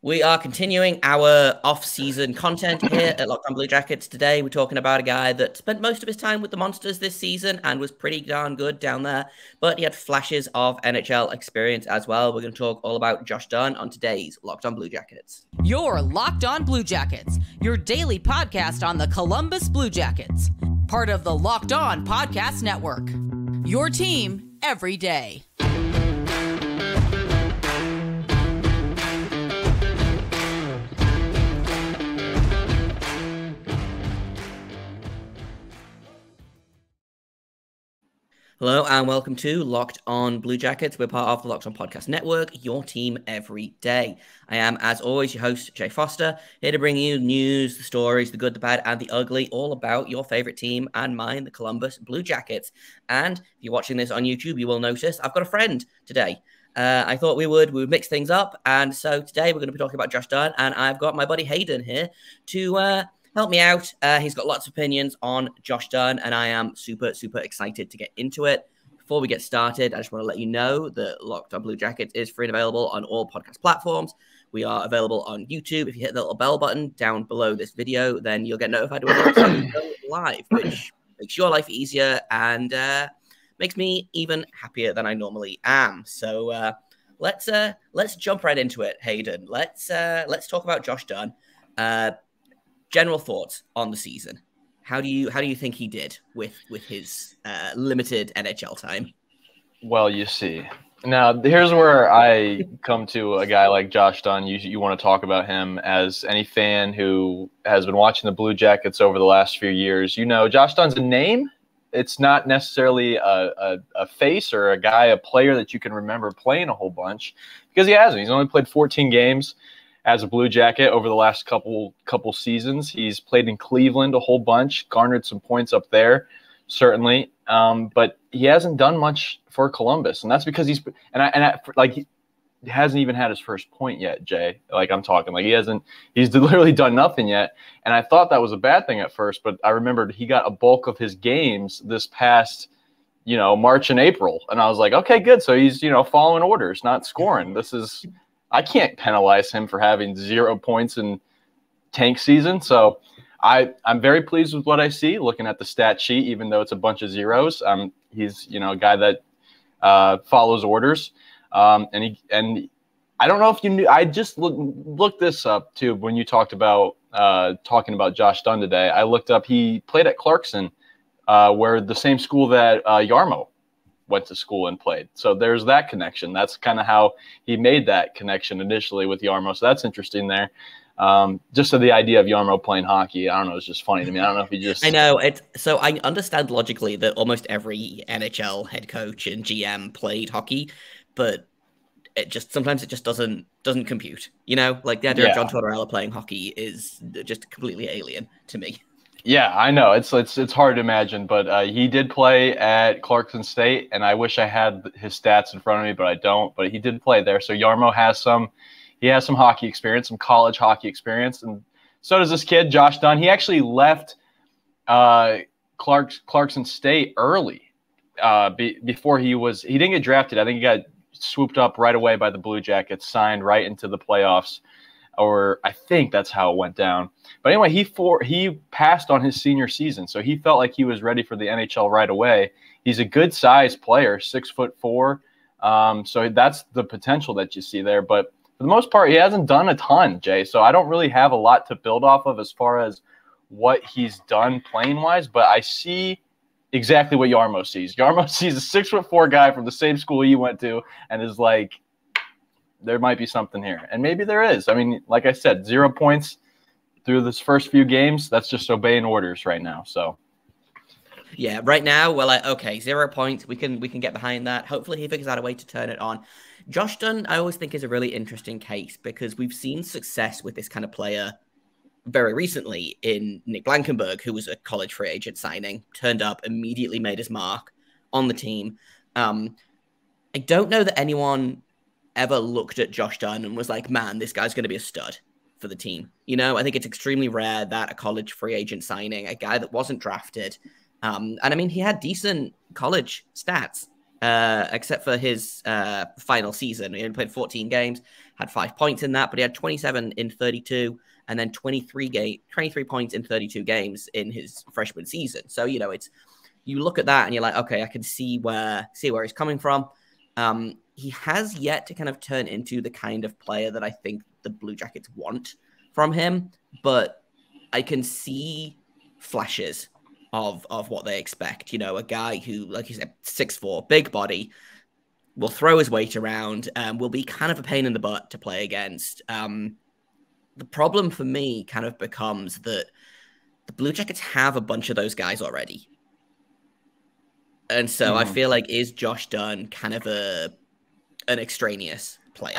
We are continuing our off-season content here at Locked On Blue Jackets. Today, we're talking about a guy that spent most of his time with the Monsters this season and was pretty darn good down there, but he had flashes of NHL experience as well. We're going to talk all about Josh Dunne on today's Locked On Blue Jackets. You're Locked On Blue Jackets, your daily podcast on the Columbus Blue Jackets, part of the Locked On Podcast Network. Your team every day. Hello and welcome to Locked On Blue Jackets. We're part of the Locked On Podcast Network, your team every day. I am, as always, your host, Jay Foster, here to bring you news, the stories, the good, the bad, and the ugly, all about your favorite team and mine, the Columbus Blue Jackets. And if you're watching this on YouTube, you will notice I've got a friend today. I thought we would mix things up, and so today we're going to be talking about Josh Dunne, and I've got my buddy Hayden here to help me out. He's got lots of opinions on Josh Dunne, and I am super, super excited to get into it. Before we get started, I just want to let you know that Locked On Blue Jackets is free and available on all podcast platforms. We are available on YouTube. If you hit the little bell button down below this video, then you'll get notified when we go live, which makes your life easier and makes me even happier than I normally am. So let's jump right into it, Hayden. Let's talk about Josh Dunne. General thoughts on the season. How do you think he did with his limited NHL time? Well, you see, now here's where I come to a guy like Josh Dunne. You want to talk about him. As any fan who has been watching the Blue Jackets over the last few years, you know Josh Dunne's a name. It's not necessarily a face or a player that you can remember playing a whole bunch, because he hasn't. He's only played 14 games as a Blue Jacket over the last couple seasons. He's played in Cleveland a whole bunch, garnered some points up there, certainly. But he hasn't done much for Columbus, and that's because he hasn't even had his first point yet, Jay. Like, I'm talking, like he's literally done nothing yet. And I thought that was a bad thing at first, but I remembered he got a bulk of his games this past, March and April. And I was like, okay, good. So he's, following orders, not scoring. I can't penalize him for having 0 points in tank season. So I'm very pleased with what I see looking at the stat sheet, even though it's a bunch of zeros. He's, a guy that follows orders. And I don't know if you knew, I just looked this up too. When you talked about talking about Josh Dunne today, I looked up, he played at Clarkson, where the same school that Jarmo went to school and played. So there's that connection. That's kind of how he made that connection initially with Jarmo. So that's interesting there. Just so the idea of Jarmo playing hockey, I don't know, it's just funny to me. I don't know if he just... I know. So I understand logically that almost every NHL head coach and GM played hockey, but sometimes it just doesn't compute. Like the idea of John Tortorella playing hockey is just completely alien to me. Yeah, I know. It's hard to imagine, but he did play at Clarkson State, and I wish I had his stats in front of me, but I don't. But he did play there, so Jarmo has some hockey experience, some college hockey experience, and so does this kid, Josh Dunne. He actually left Clarkson State early before he didn't get drafted. I think he got swooped up right away by the Blue Jackets, signed right into the playoffs. Or I think that's how it went down. But anyway, he passed on his senior season, so he felt like he was ready for the NHL right away. He's a good-sized player, 6'4". So that's the potential that you see there. But for the most part, he hasn't done a ton, Jay. So I don't really have a lot to build off of as far as what he's done playing-wise. But I see exactly what Jarmo sees. Jarmo sees a 6'4" guy from the same school he went to and is like, there might be something here. And maybe there is. I mean, like I said, 0 points through this first few games. That's just obeying orders right now. So, yeah, right now, we're like, okay, 0 points. We can get behind that. Hopefully he figures out a way to turn it on. Josh Dunne, I always think, is a really interesting case because we've seen success with this kind of player very recently in Nick Blankenburg, who was a college free agent signing, turned up, immediately made his mark on the team. I don't know that anyone ever looked at Josh Dunne and was like, man, this guy's going to be a stud for the team. I think it's extremely rare that a college free agent signing, a guy that wasn't drafted. And I mean, he had decent college stats, except for his final season. He only played 14 games, had 5 points in that, but he had 27 in 32, and then 23 points in 32 games in his freshman season. So, you look at that and you're like, okay, I can see where he's coming from. He has yet to kind of turn into the kind of player that I think the Blue Jackets want from him, but I can see flashes of what they expect. A guy who, like you said, 6'4", big body, will throw his weight around, will be kind of a pain in the butt to play against. The problem for me kind of becomes that the Blue Jackets have a bunch of those guys already. And so I feel like, is Josh Dunne kind of an extraneous player?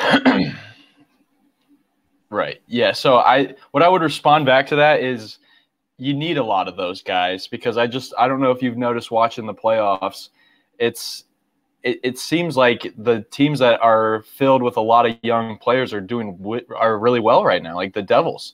Right. Yeah. So what I would respond back to that is you need a lot of those guys, because I don't know if you've noticed watching the playoffs, it seems like the teams that are filled with a lot of young players are really well right now. Like the Devils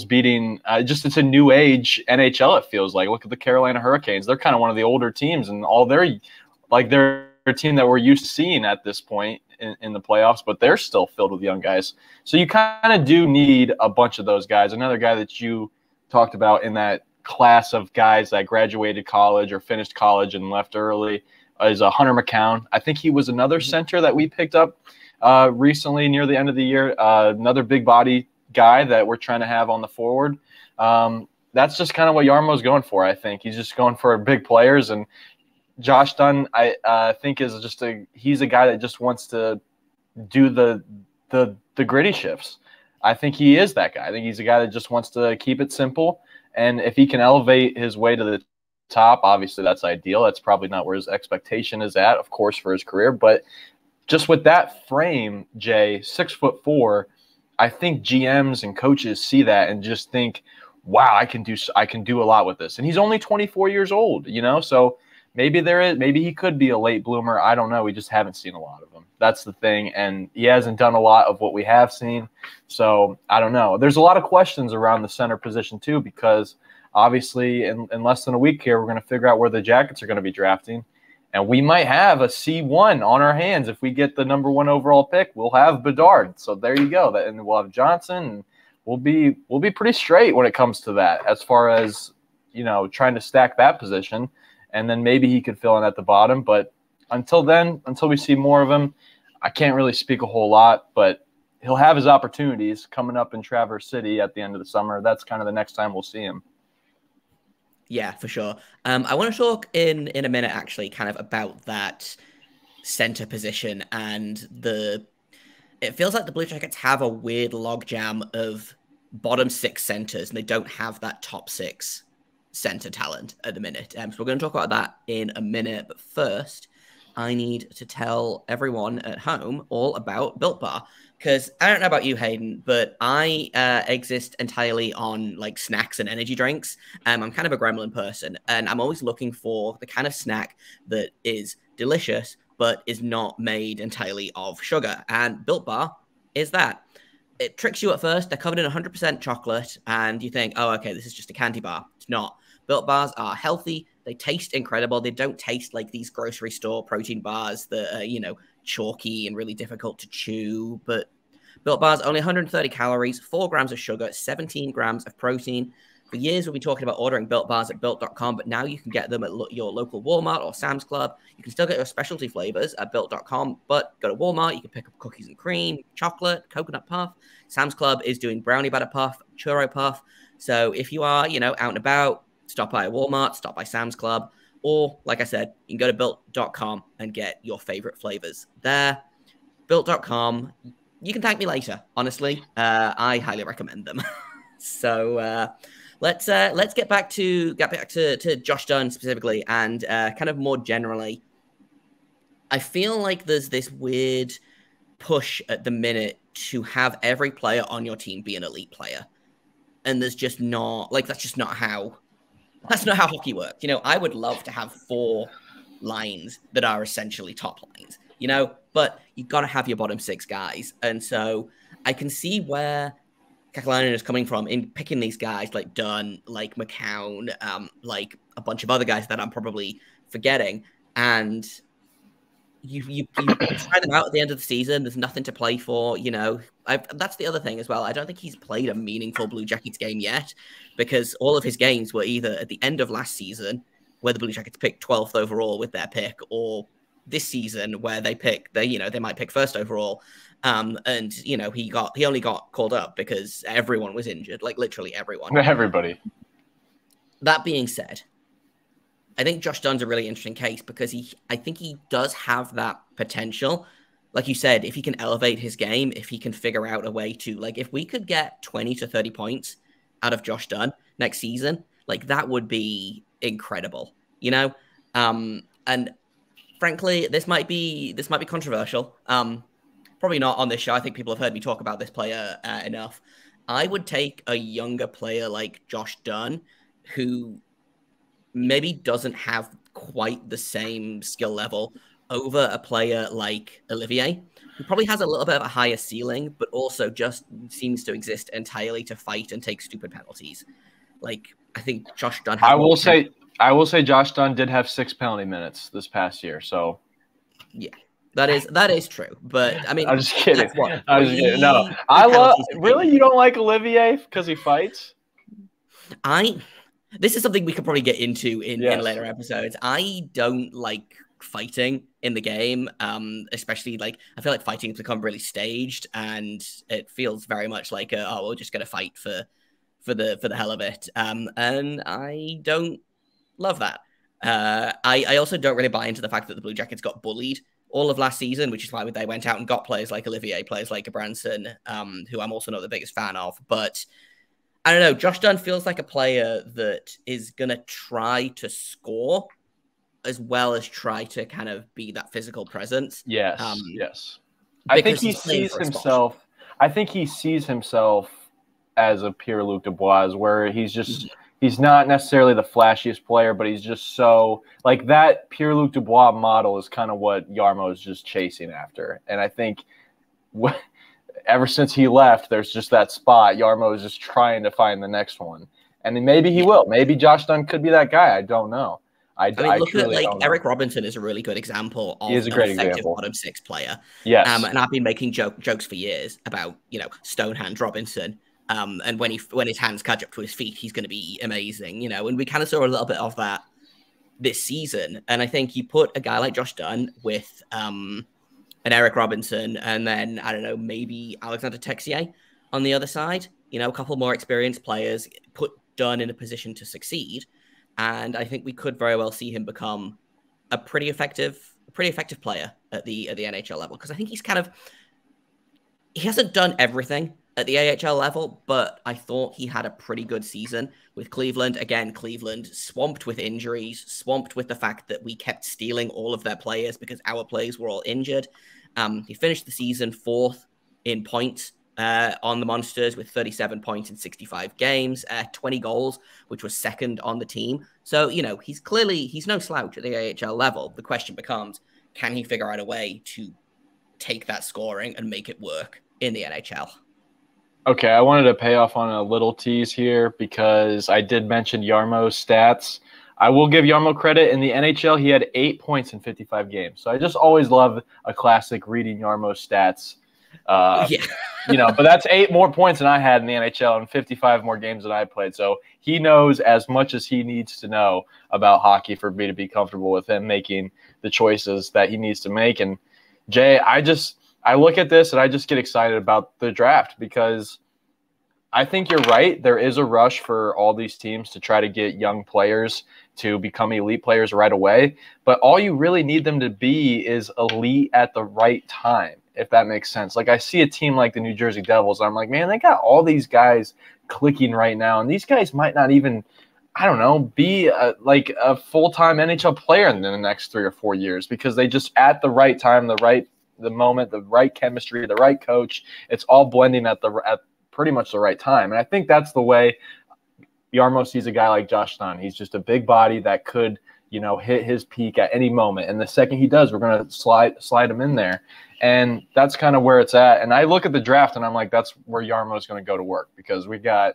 beating it's a new age NHL. It feels like, look at the Carolina Hurricanes. They're kind of one of the older teams, and they're a team that we're used to seeing at this point in the playoffs, but they're still filled with young guys. So you kind of do need a bunch of those guys. Another guy that you talked about in that class of guys that graduated college or finished college and left early is Hunter McCown. I think he was another center that we picked up recently near the end of the year. Another big body guy that we're trying to have on the forward. That's just kind of what Jarmo's going for. I think he's just going for big players, and Josh Dunne, I think, is he's a guy that just wants to do the gritty shifts. I think he is that guy. I think he's a guy that just wants to keep it simple, and if he can elevate his way to the top, obviously that's ideal. That's probably not where his expectation is at, of course, for his career, but just with that frame, Jay, 6'4", I think GMs and coaches see that and just think, wow, I can do a lot with this. And he's only 24 years old, so maybe he could be a late bloomer. I don't know. We just haven't seen a lot of him. That's the thing. And he hasn't done a lot of what we have seen. So I don't know. There's a lot of questions around the center position too, because obviously in less than a week here, we're going to figure out where the Jackets are going to be drafting. And we might have a C1 on our hands. If we get the number 1 overall pick, we'll have Bedard. So there you go. And we'll have Johnson. And we'll be pretty straight when it comes to that, as far as, trying to stack that position. And then maybe he could fill in at the bottom. But until we see more of him, I can't really speak a whole lot. But he'll have his opportunities coming up in Traverse City at the end of the summer. That's kind of the next time we'll see him. Yeah, for sure. I want to talk in a minute, actually, kind of about that center position, and it feels like the Blue Jackets have a weird logjam of bottom 6 centers, and they don't have that top 6 center talent at the minute. So we're going to talk about that in a minute, but first, I need to tell everyone at home all about Built Bar. Because I don't know about you, Hayden, but I exist entirely on like snacks and energy drinks. I'm kind of a gremlin person, and I'm always looking for the kind of snack that is delicious, but is not made entirely of sugar. And Built Bar is that. It tricks you at first. They're covered in 100% chocolate, and you think, oh, okay, this is just a candy bar. It's not. Built Bars are healthy. They taste incredible. They don't taste like these grocery store protein bars that are, chalky and really difficult to chew. But Built Bars, only 130 calories, 4 grams of sugar, 17 grams of protein. For years, we've been talking about ordering Built Bars at Built.com, but now you can get them at your local Walmart or Sam's Club. You can still get your specialty flavors at Built.com, but go to Walmart, you can pick up cookies and cream, chocolate, coconut puff. Sam's Club is doing brownie batter puff, churro puff. So if you are, out and about, stop by Walmart, stop by Sam's Club, or like I said, you can go to Built.com and get your favorite flavors there. Built.com. You can thank me later, honestly. I highly recommend them. So let's get back to Josh Dunne specifically, and kind of more generally. I feel like there's this weird push at the minute to have every player on your team be an elite player, and there's just not that's not how hockey works. I would love to have 4 lines that are essentially top lines. But you've got to have your bottom 6 guys. And so I can see where Kekalainen is coming from in picking these guys like Dunn, like McCown, like a bunch of other guys that I'm probably forgetting. And you try them out at the end of the season. There's nothing to play for, That's the other thing as well. I don't think he's played a meaningful Blue Jackets game yet, because all of his games were either at the end of last season, where the Blue Jackets picked 12th overall with their pick, or this season where they might pick first overall. And he only got called up because everyone was injured, like literally everyone. Everybody. That being said, I think Josh Dunne's a really interesting case because I think he does have that potential. Like you said, if he can elevate his game, if he can figure out a way to, like, if we could get 20 to 30 points out of Josh Dunne next season, like, that would be incredible, And frankly, this might be controversial. Probably not on this show. I think people have heard me talk about this player enough. I would take a younger player like Josh Dunne, who maybe doesn't have quite the same skill level, over a player like Olivier, who probably has a little bit of a higher ceiling, but also just seems to exist entirely to fight and take stupid penalties. Like, I think Josh Dunne. I will say Josh Dunne did have 6 penalty minutes this past year. So yeah, that is true. But I mean, I'm just kidding. I'm just kidding. No, I love. Really, you don't like Olivier because he fights? This is something we could probably get into in later episodes. I don't like fighting in the game, especially like I feel like fighting has become really staged, and it feels very much like we're just gonna fight for the hell of it. And I don't love that. I also don't really buy into the fact that the Blue Jackets got bullied all of last season, which is why they went out and got players like Olivier, players like Branson, who I'm also not the biggest fan of, but. I don't know. Josh Dunne feels like a player that is going to try to score as well as try to kind of be that physical presence. Yes, yes. I think he sees himself. I think he sees himself as a Pierre-Luc Dubois, where he's not necessarily the flashiest player, but he's just so like that Pierre-Luc Dubois model is kind of what Jarmo is just chasing after. And I think ever since he left, there's just that spot. Jarmo is just trying to find the next one. And then maybe he will. Maybe Josh Dunne could be that guy. I don't know. I mean, look at like Eric Robinson is a really good example of an effective bottom six player. Yes. And I've been making jokes for years about, Stonehand Robinson. And when his hands catch up to his feet, he's going to be amazing, and we kind of saw a little bit of that this season. And I think you put a guy like Josh Dunne with an Eric Robinson, and then, I don't know, maybe Alexander Texier on the other side, a couple more experienced players, put Dunne in a position to succeed. And I think we could very well see him become a pretty effective player at the NHL level. Because I think he hasn't done everything at the AHL level, but I thought he had a pretty good season with Cleveland. Again, Cleveland swamped with injuries, swamped with the fact that we kept stealing all of their players because our players were all injured. He finished the season 4th in points on the Monsters with 37 points in 65 games, 20 goals, which was second on the team. So, he's no slouch at the AHL level. The question becomes, can he figure out a way to take that scoring and make it work in the NHL? Okay, I wanted to pay off on a little tease here because I did mention Jarmo's stats. I will give Jarmo credit. In the NHL, he had 8 points in 55 games. So I just always love a classic reading Jarmo's stats. But that's 8 more points than I had in the NHL and 55 more games that I played. So he knows as much as he needs to know about hockey for me to be comfortable with him making the choices that he needs to make. And Jay, I look at this and I just get excited about the draft because I think you're right. There is a rush for all these teams to try to get young players to become elite players right away. But all you really need them to be is elite at the right time, if that makes sense. Like I see a team like the New Jersey Devils. I'm like, man, they got all these guys clicking right now. And these guys might not even, I don't know, be a full-time NHL player in the next 3 or 4 years because they just at the right time, the moment, the right chemistry, the right coach, it's all blending at pretty much the right time. And I think that's the way Jarmo sees a guy like Josh Dunne. He's just a big body that could, hit his peak at any moment. And the second he does, we're going to slide him in there. And that's kind of where it's at. And I look at the draft and I'm like, that's where Jarmo is going to go to work because we got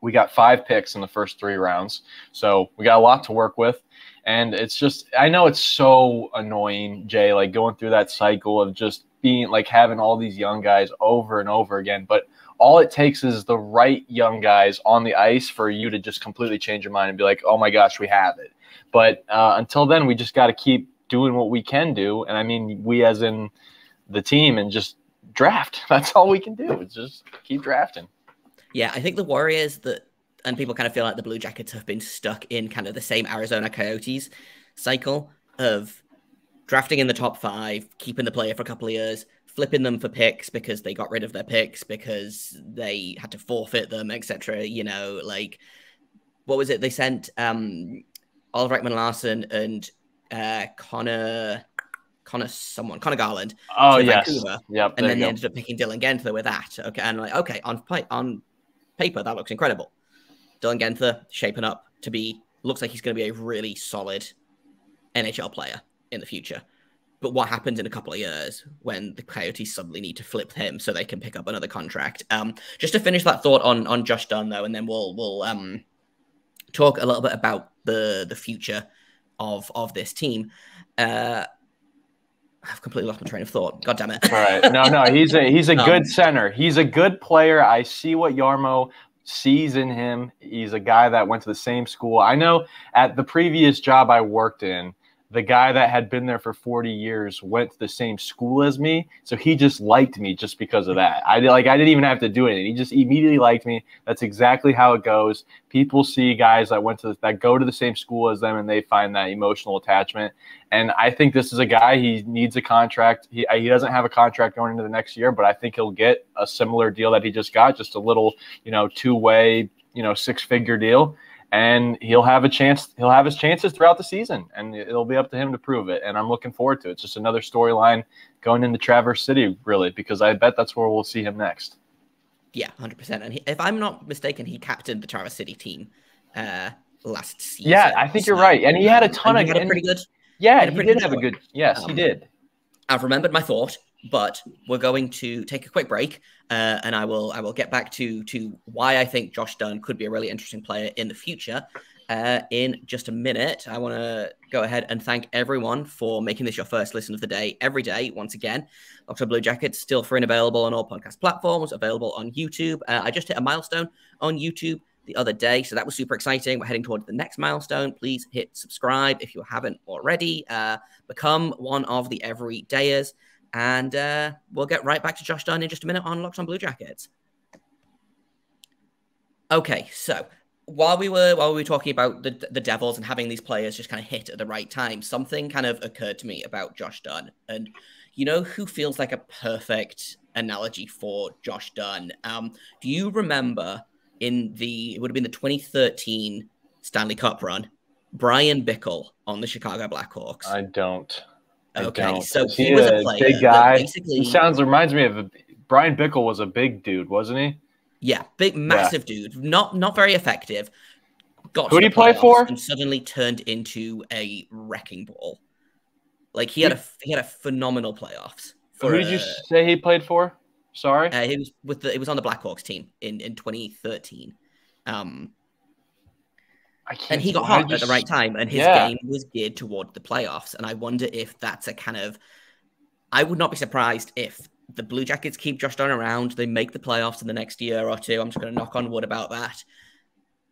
5 picks in the first 3 rounds. So we got a lot to work with. And it's just, I know it's so annoying, Jay, like going through that cycle of just being like having all these young guys over and over again. But all it takes is the right young guys on the ice for you to just completely change your mind and be like, oh my gosh, we have it. But until then, we just got to keep doing what we can do. And I mean, we as in the team, and just draft. That's all we can do. It's just keep drafting. Yeah, I think the Warriors and people kind of feel like the Blue Jackets have been stuck in kind of the same Arizona Coyotes cycle of drafting in the top 5, keeping the player for a couple of years, flipping them for picks because they got rid of their picks because they had to forfeit them, etc. You know, like, what was it? They sent Oliver Ekman-Larsson and Connor Garland to Vancouver. Yep, and then they ended up picking Dylan Genther with that. Okay, and like, okay, on paper, that looks incredible. Dylan Genther shaping up to looks like he's going to be a really solid NHL player in the future. But what happens in a couple of years when the Coyotes suddenly need to flip him so they can pick up another contract? Just to finish that thought on Josh Dunne, though, and then we'll talk a little bit about the future of this team. I've completely lost my train of thought. God damn it. All right. No, he's a good center. He's a good player. I see what Jarmo sees in him. He's a guy that went to the same school. I know at the previous job I worked in, the guy that had been there for 40 years went to the same school as me. So he just liked me just because of that. I didn't even have to do anything. He just immediately liked me. That's exactly how it goes. People see guys that go to the same school as them, and they find that emotional attachment. And I think this is a guy, he needs a contract. He doesn't have a contract going into the next year, but I think he'll get a similar deal that he just got, just a little, two-way, six-figure deal. And he'll have a chance. He'll have his chances throughout the season, and it'll be up to him to prove it. And I'm looking forward to it. It's just another storyline going into Traverse City, really, because I bet that's where we'll see him next. Yeah, 100%. And if I'm not mistaken, he captained the Traverse City team last season. Yeah, I think you're right. And he had a ton of pretty good. Yeah, he did have a good. Yes, he did. I've remembered my thought, but we're going to take a quick break, and I will get back to why I think Josh Dunne could be a really interesting player in the future in just a minute. I want to go ahead and thank everyone for making this your first listen of the day every day. Once again, Locked On Blue Jackets still free and available on all podcast platforms, available on YouTube. I just hit a milestone on YouTube the other day, so that was super exciting. We're heading towards the next milestone. Please hit subscribe if you haven't already. Become one of the everydayers. And we'll get right back to Josh Dunne in just a minute on Locked On Blue Jackets. Okay, so while we were talking about the Devils and having these players just kind of hit at the right time, something kind of occurred to me about Josh Dunne. And you know who feels like a perfect analogy for Josh Dunne? Do you remember it would have been the 2013 Stanley Cup run, Brian Bickle on the Chicago Blackhawks? I don't. Okay, so he was a player, big guy. He reminds me of Brian Bickle was a big dude, wasn't he? Yeah, big, massive dude. Not very effective. Who did he play for? And suddenly turned into a wrecking ball. Like he had a phenomenal playoffs. Who did you say he played for? Sorry, he was on the Blackhawks team in 2013. And he got hot at the right time, and his game was geared toward the playoffs. And I wonder if that's a kind of... I would not be surprised if the Blue Jackets keep Josh Dunne around, they make the playoffs in the next year or two. I'm just going to knock on wood about that.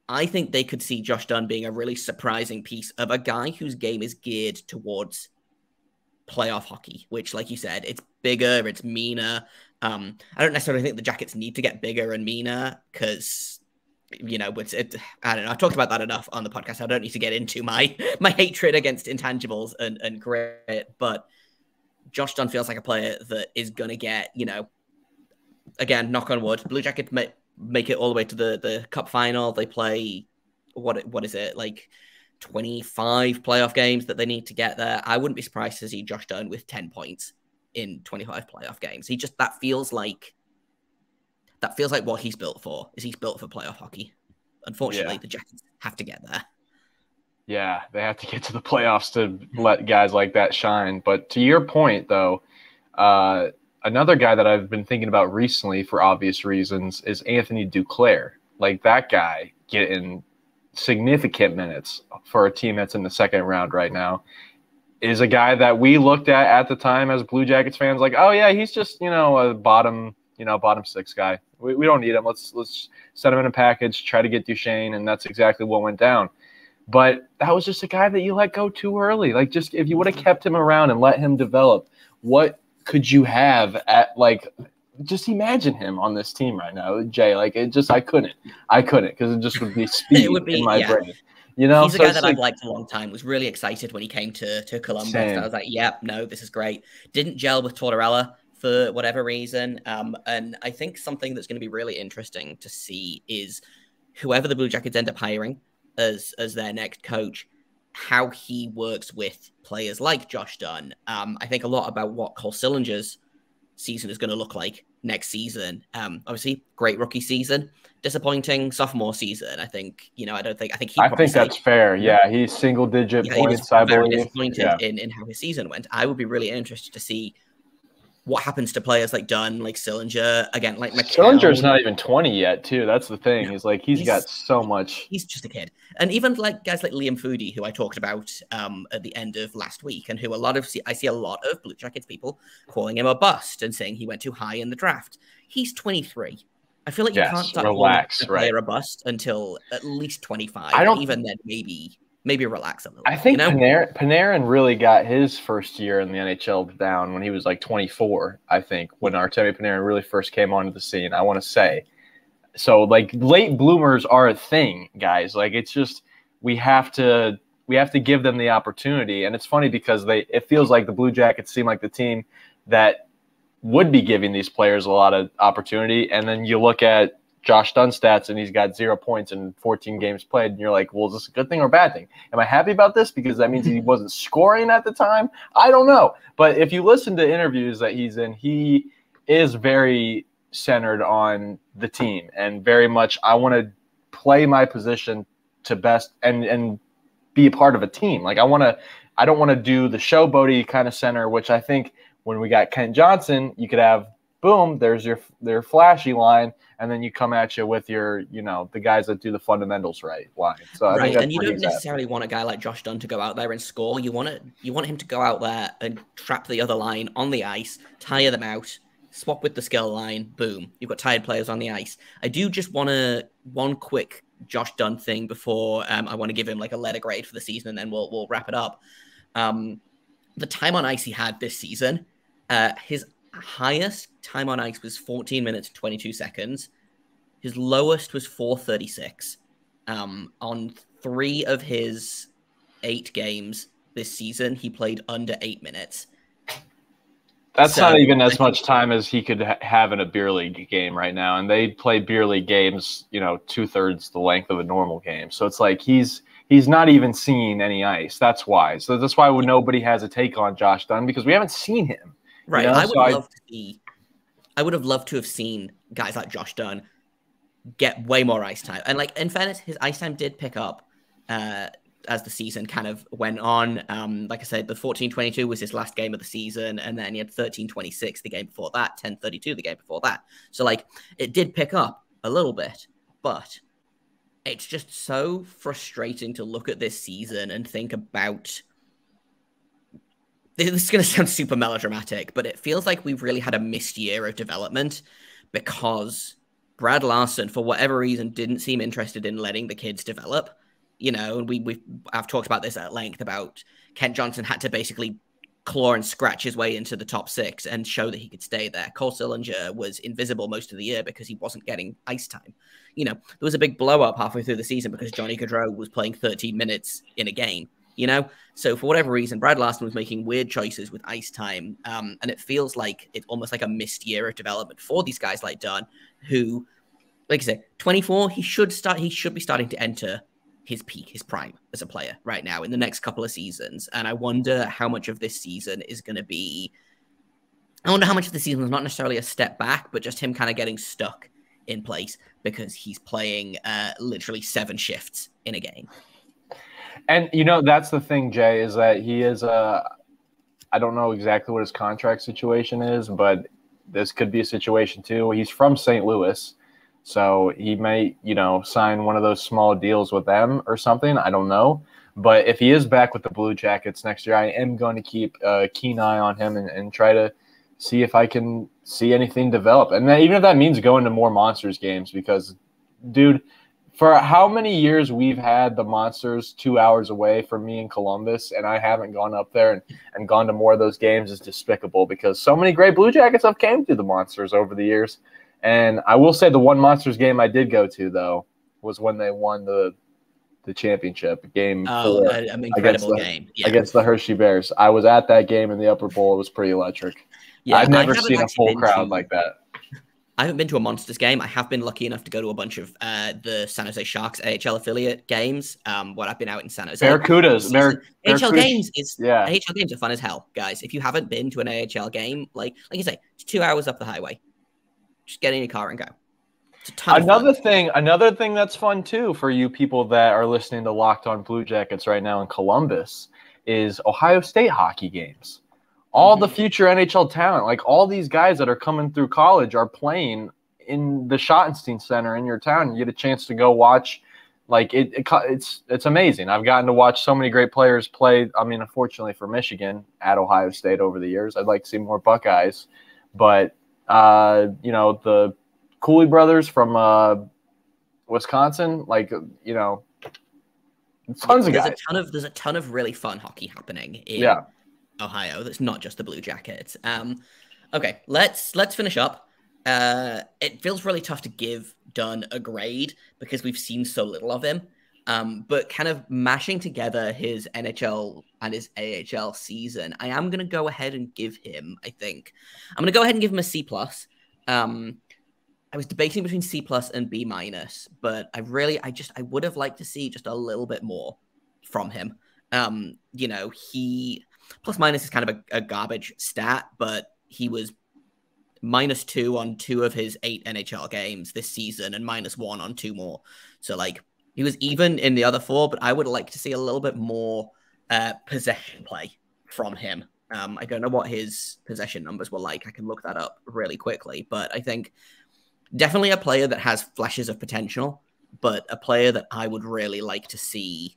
I think they could see Josh Dunne being a really surprising piece of a guy whose game is geared towards playoff hockey, which, like you said, it's bigger, it's meaner. I don't necessarily think the Jackets need to get bigger and meaner because... I don't know. I've talked about that enough on the podcast. I don't need to get into my hatred against intangibles and grit, but Josh Dunne feels like a player that is going to get, again, knock on wood, Blue Jackets make it all the way to the Cup final. They play, what is it, like 25 playoff games that they need to get there. I wouldn't be surprised to see Josh Dunne with 10 points in 25 playoff games. That feels like what he's built for. He's built for playoff hockey. Unfortunately, the Jackets have to get there. Yeah, they have to get to the playoffs to let guys like that shine. But to your point, though, another guy that I've been thinking about recently for obvious reasons is Anthony Duclair. Like that guy getting significant minutes for a team that's in the second round right now, is a guy that we looked at the time as Blue Jackets fans, like, oh yeah, he's just, a bottom 6 guy. We don't need him. Let's set him in a package, try to get Duchesne, and that's exactly what went down. But that was just a guy that you let go too early. Like, just if you would have kept him around and let him develop, what could you have at, like, just imagine him on this team right now, Jay. Like, I couldn't because it just would be speed in my brain. He's a guy that I've liked a long time. Was really excited when he came to Columbus. I was like, no, this is great. Didn't gel with Tortorella for whatever reason. And I think something that's going to be really interesting to see is whoever the Blue Jackets end up hiring as their next coach, how he works with players like Josh Dunne. I think a lot about what Cole Sillinger's season is going to look like next season. Obviously, great rookie season, disappointing sophomore season. I think, I think that's fair. Yeah, he's single-digit points, I believe. Disappointed in how his season went. I would be really interested to see what happens to players like Dunn, like Sillinger, again, like McCown. Sillinger's not even 20 yet, too. That's the thing. No, he's got so much. He's just a kid. And even like guys like Liam Foodie, who I talked about at the end of last week, and who I see a lot of Blue Jackets people calling him a bust and saying he went too high in the draft. He's 23. I feel like you can't start calling a player a bust until at least 25. Even then, maybe relax a little. I think Panarin really got his first year in the NHL down when he was like 24, I think, when Artemi Panarin really first came onto the scene, I want to say. So, like, late bloomers are a thing, guys. Like, it's just we have to give them the opportunity. And it's funny because it feels like the Blue Jackets seem like the team that would be giving these players a lot of opportunity. And then you look at Josh Dunne stats, and he's got 0 points in 14 games played, and you're like, well, is this a good thing or a bad thing? Am I happy about this because that means he wasn't scoring at the time? I don't know. But if you listen to interviews that he's in, he is very centered on the team and very much, I want to play my position to best and be a part of a team. Like, I don't want to do the showboaty kind of center, which I think when we got Kent Johnson, you could have, boom, there's their flashy line, and then you come at you with your, the guys that do the fundamentals right line. So I think that's and you don't necessarily want a guy like Josh Dunne to go out there and score. You want him to go out there and trap the other line on the ice, tire them out, swap with the skill line, boom, you've got tired players on the ice. I do just want one quick Josh Dunne thing before I want to give him like a letter grade for the season, and then we'll wrap it up. The time on ice he had this season, his highest time on ice was 14 minutes and 22 seconds. His lowest was 4:36. On 3 of his 8 games this season, he played under 8 minutes. That's not even as much time as he could have in a beer league game right now. And they play beer league games, 2/3 the length of a normal game. So it's like he's not even seeing any ice. That's why. So that's why nobody has a take on Josh Dunne, because we haven't seen him. Right. I would have loved to have seen guys like Josh Dunne get way more ice time. And like, in fairness, his ice time did pick up as the season kind of went on. Like I said, the 14-22 was his last game of the season, and then he had 13-26 the game before that, 10-32 the game before that. So like, it did pick up a little bit, but it's just so frustrating to look at this season and think about. This is going to sound super melodramatic, but it feels like we've really had a missed year of development because Brad Larson, for whatever reason, didn't seem interested in letting the kids develop. I've talked about this at length about Kent Johnson had to basically claw and scratch his way into the top 6 and show that he could stay there. Cole Sillinger was invisible most of the year because he wasn't getting ice time. There was a big blow up halfway through the season because Johnny Gaudreau was playing 13 minutes in a game. So for whatever reason, Brad Larson was making weird choices with ice time. And it feels like it's almost like a missed year of development for these guys like Dunne, who, like I said, 24, he should be starting to enter his peak, his prime as a player right now in the next couple of seasons. And I wonder how much of this season is going to be, I wonder how much of the season is not necessarily a step back, but just him kind of getting stuck in place because he's playing literally 7 shifts in a game. And, that's the thing, Jay, is that he is I don't know exactly what his contract situation is, but this could be a situation too. He's from St. Louis. So he may, sign one of those small deals with them or something. I don't know. But if he is back with the Blue Jackets next year, I am going to keep a keen eye on him and try to see if I can see anything develop. And then, even if that means going to more Monsters games, because, dude, for how many years we've had the Monsters 2 hours away from me in Columbus, and I haven't gone up there and gone to more of those games is despicable, because so many great Blue Jackets have came to the Monsters over the years. And I will say the one Monsters game I did go to, though, was when they won the championship game. An incredible game. Yeah. Against the Hershey Bears. I was at that game in the Upper Bowl. It was pretty electric. Yeah, I've never seen a full crowd like that. I haven't been to a Monsters game. I have been lucky enough to go to a bunch of the San Jose Sharks AHL affiliate games. When I've been out in San Jose. Barracudas. AHL games AHL games are fun as hell, guys. If you haven't been to an AHL game, like you say, it's 2 hours up the highway. Just get in your car and go. It's a ton another of fun. Another thing that's fun too for you people that are listening to Locked On Blue Jackets right now in Columbus is Ohio State hockey games. All the future NHL talent, like all these guys that are coming through college, are playing in the Schottenstein Center in your town. You get a chance to go watch. Like it's amazing. I've gotten to watch so many great players play. I mean, unfortunately for Michigan, at Ohio State over the years, I'd like to see more Buckeyes. But the Cooley brothers from Wisconsin, tons of guys. There's a ton of really fun hockey happening in Ohio. That's not just the Blue Jackets. Okay, let's finish up. It feels really tough to give Dunne a grade because we've seen so little of him. But kind of mashing together his NHL and his AHL season, I am going to go ahead and give him, I'm going to go ahead and give him a C+. I was debating between C+ and B-, but I would have liked to see just a little bit more from him. He plus minus is kind of a garbage stat, but he was -2 on 2 of his 8 NHL games this season and -1 on 2 more. So he was even in the other 4, but I would like to see a little bit more possession play from him. I don't know what his possession numbers were like. I can look that up really quickly, but I think definitely a player that has flashes of potential, but a player that I would really like to see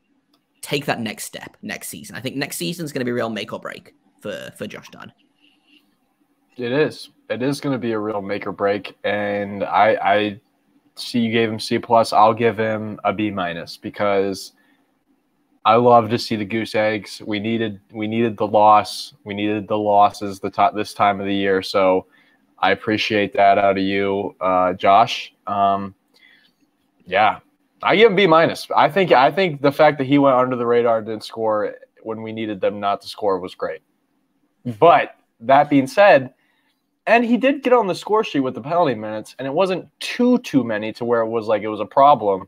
take that next step next season. I think next season is going to be real make or break for Josh Dunne. It is. It is going to be a real make or break, and I see you gave him C+. I'll give him a B- because I love to see the goose eggs. We needed the loss. We needed the losses this time of the year. So I appreciate that out of you, Josh. I give him B-. I think the fact that he went under the radar and didn't score when we needed them not to score was great. But that being said, and he did get on the score sheet with the penalty minutes, and it wasn't too many to where it was a problem.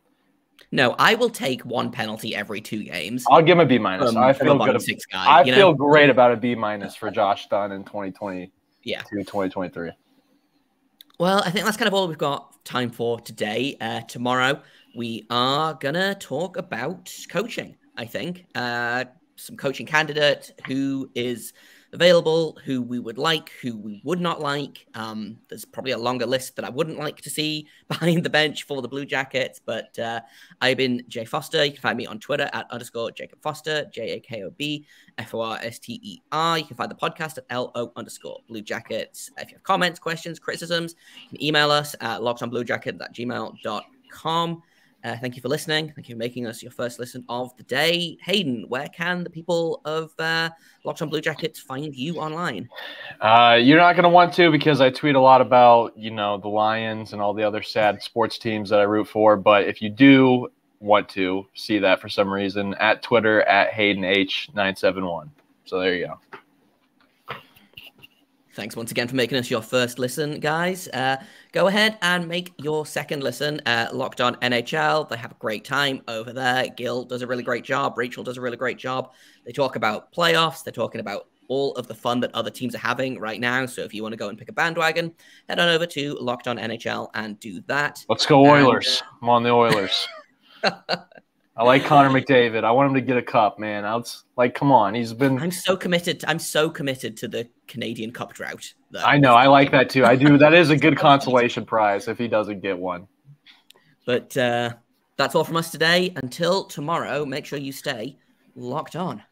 No, I will take one penalty every 2 games. I'll give him a B-. I feel good. I feel great about a B- for Josh Dunne in 2020. Yeah. 2023. Well, I think that's kind of all we've got time for today. Tomorrow, we are going to talk about coaching, I think. Some coaching candidate who is available, who we would like, who we would not like. There's probably a longer list that I wouldn't like to see behind the bench for the Blue Jackets, but I've been Jay Foster. You can find me on Twitter at _Jacob Foster, JAKOB FORSTER. You can find the podcast at LO_Blue Jackets. If you have comments, questions, criticisms, you can email us at lockedonbluejackets@gmail.com. Thank you for listening. Thank you for making us your first listen of the day. Hayden, where can the people of Locked On Blue Jackets find you online? You're not going to want to, because I tweet a lot about, the Lions and all the other sad sports teams that I root for. But if you do want to see that for some reason, at Twitter at HaydenH971. So there you go. Thanks once again for making us your first listen, guys. Go ahead and make your second listen at Locked On NHL. They have a great time over there. Gil does a really great job. Rachel does a really great job. They talk about playoffs. They're talking about all of the fun that other teams are having right now. So if you want to go and pick a bandwagon, head on over to Locked On NHL and do that. Let's go Oilers. I'm on the Oilers. I like Connor McDavid. I want him to get a cup, man. Come on. I'm so committed to the Canadian Cup drought, though. I know. I like that too. I do. That is a good consolation prize if he doesn't get one. But that's all from us today. Until tomorrow, make sure you stay locked on.